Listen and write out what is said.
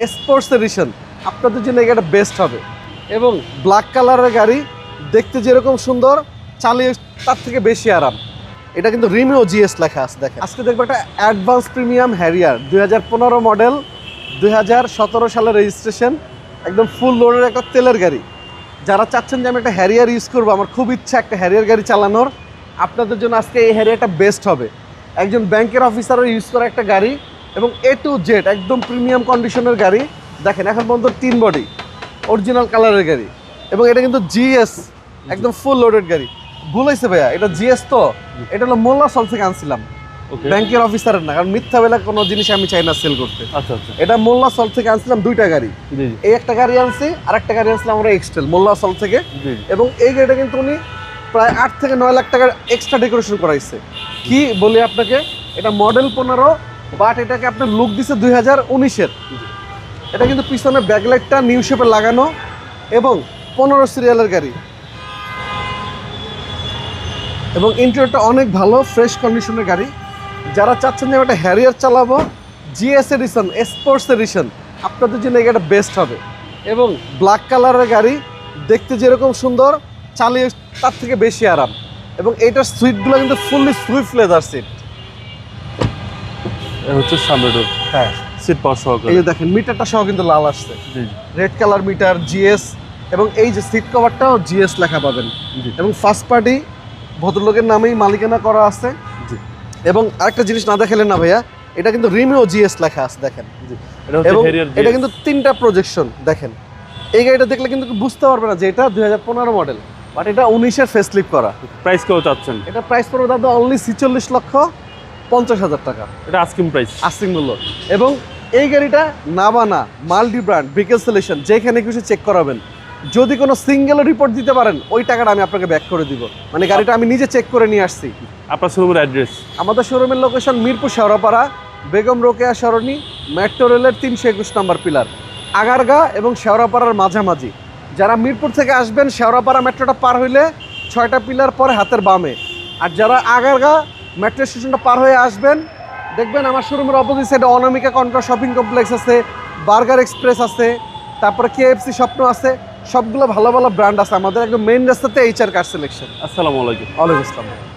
Sports edition আপনাদের জন্য এটা বেস্ট হবে। এবং ব্ল্যাক কালারের গাড়ি দেখতে যেরকম সুন্দর, চালিয়ে তার থেকে বেশি আরাম। এটা কিন্তু রিমিও জিএস লেখা আছে। দেখেন আজকে দেখবো একটা অ্যাডভান্স প্রিমিয়াম হ্যারিয়ার 2015 মডেল, 2017 সালের রেজিস্ট্রেশন, একদম ফুল লোডের একটা তেলের গাড়ি। যারা চাচ্ছেন যে আমি একটা হ্যারিয়ার ইউজ করবো, আমার খুব ইচ্ছা একটা হ্যারিয়ার গাড়ি চালানোর, আপনাদের জন্য আজকে এই হ্যারিয়ারটা বেস্ট হবে। একজন ব্যাংকের অফিসারও ইউজ করা একটা গাড়ি এবং A to Z একদম প্রিমিয়াম কন্ডিশনের গাড়ি। দেখেন এখন পর্যন্ত 3 বডি অরিজিনাল কালারের গাড়ি এবং এটা কিন্তু জিএস একদম ফুল লোডেড গাড়ি। ভুল হয়েছে ভাইয়া, এটা জিএস তো, এটা হলো মোল্লা সল থেকে আনছিলাম, ব্যাংকের অফিসারের না, কারণ মিথ্যা বেলা কোনো জিনিস আমি চাই না সেল করতে। আচ্ছা আচ্ছা, এটা মোল্লা সল থেকে আনছিলাম দুইটা গাড়ি। এই একটা গাড়ি আনছি আর একটা গাড়ি আনছিলাম আমরা এক্সটেল মোল্লা সল থেকে। এবং এই গাড়িটা কিন্তু উনি প্রায় 8 থেকে 9 লাখ টাকার এক্সট্রা ডেকোরেশন করাইছে। কি বলি আপনাকে, এটা মডেল 15 বাট এটাকে আপনার লুক দিছে 2019-এর। এটা কিন্তু পিছনে ব্যাকলাইটটা নিউ শেপে লাগানো এবং 15 সিরিয়ালের গাড়ি এবং ইন্টেরিয়রটা অনেক ভালো, ফ্রেশ কন্ডিশনের গাড়ি। যারা চাচ্ছেন যে একটা হ্যারিয়ার চালাবো জিএস এডিশন, স্পোর্টস এডিশন, আপনাদের জন্য এটা বেস্ট হবে। এবং ব্ল্যাক কালারের গাড়ি দেখতে যেরকম সুন্দর, চালিয়ে তার থেকে বেশি আরাম। এবং এইটার সিটগুলো কিন্তু ফুললি সুইফট লেদার সিট। হচ্ছে সামনে ডোর, হ্যাঁ সিট পাওয়ার সহকারে। এই যে দেখেন মিটারটা সহ কিন্তু লাল আসছে, রেড কালার মিটার, জিএস। এবং এই যে সিট কভারটাও জিএস লেখা পাবেন এবং ফার্স্ট পার্টি ভদ্রলোকের নামেই মালিকানা করা আছে। এবং আরেকটা জিনিস না দেখালেন না ভাইয়া, এটা কিন্তু রিমিও জিএস লেখা আছে। দেখেন এবং এটা কিন্তু 3টা প্রজেকশন। দেখেন এই গাড়িটা দেখলে কিন্তু বুঝতে পারবে না যে এটা 2015 মডেল, বাট এটা 19-এর ফেসলিফট করা। প্রাইস কেউ চাচ্ছেন? এটা প্রাইস পড়বে দাদা অনলি 46,50,000 টাকা, এটা আস্কিং প্রাইস, আস্কিং মূল্য। এবং এই গাড়িটা নাবানা মাল্টি ব্র্যান্ড ভেহিকল সলিউশন, যেখানে কিছু চেক করাবেন, যদি কোনো সিঙ্গেল রিপোর্ট দিতে পারেন ওই টাকাটা আমি আপনাকে ব্যাক করে দিব। মানে গাড়িটা আমি নিজে চেক করে নিয়ে আসছি। আপনার শোরুমের অ্যাড্রেস? আমাদের শোরুমের লোকেশন মিরপুর শেওড়াপাড়া, বেগম রোকেয়া সরণি, মেট্রো রেলের 321 নম্বর পিলার, আগারগা এবং শেওড়াপাড়ার মাঝামাঝি। যারা মিরপুর থেকে আসবেন শেওড়াপাড়া মেট্রোটা পার হইলে 6টা পিলার পরে হাতের বামে। আর যারা আগারগা মেট্রো স্টেশনটা পার হয়ে আসবেন, দেখবেন আমার শোরুমের অপোজিট সাইডে অনামিকা কন্ট্রা শপিং কমপ্লেক্স আছে, বার্গার এক্সপ্রেস আছে, তারপরে KFC স্বপ্ন আছে। সবগুলো ভালো ভালো ব্র্যান্ড আছে আমাদের, একদম মেইন রাস্তাতে HR কার সিলেকশন। আসসালামু আলাইকুম। ওয়ালাইকুম আসসালাম।